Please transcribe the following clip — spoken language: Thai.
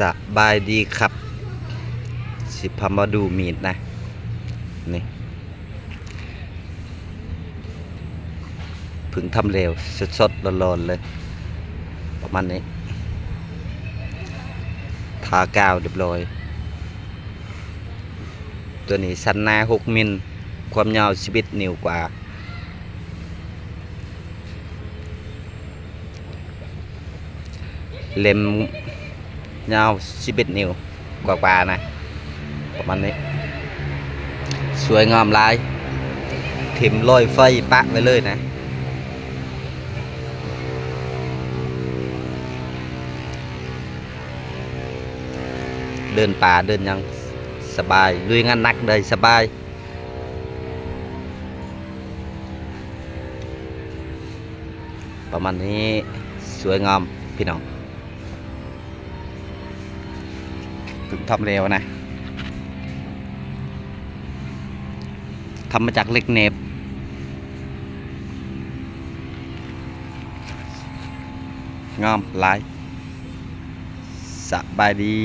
สบายดีครับสิพามาดูมีดนะนี่พึ่งทำเร็วสดๆร้อนๆเลยประมาณนี้ทากาวเรียบร้อยตัวนี้สั้นหน้า6 มิลความยาว11 นิ้วกว่าเล็มยาว11 นิ้วกว่าๆนะประมาณนี้สวยงามหลายถิ่มลอยไฟปะไว้เลยนะเดินป่าเดินยังสบายลุยงานหนักเลยสบายประมาณนี้สวยงามพี่น้องถึงทำเร็วนะทำมาจากเหล็กเนบงามหลายสบายดี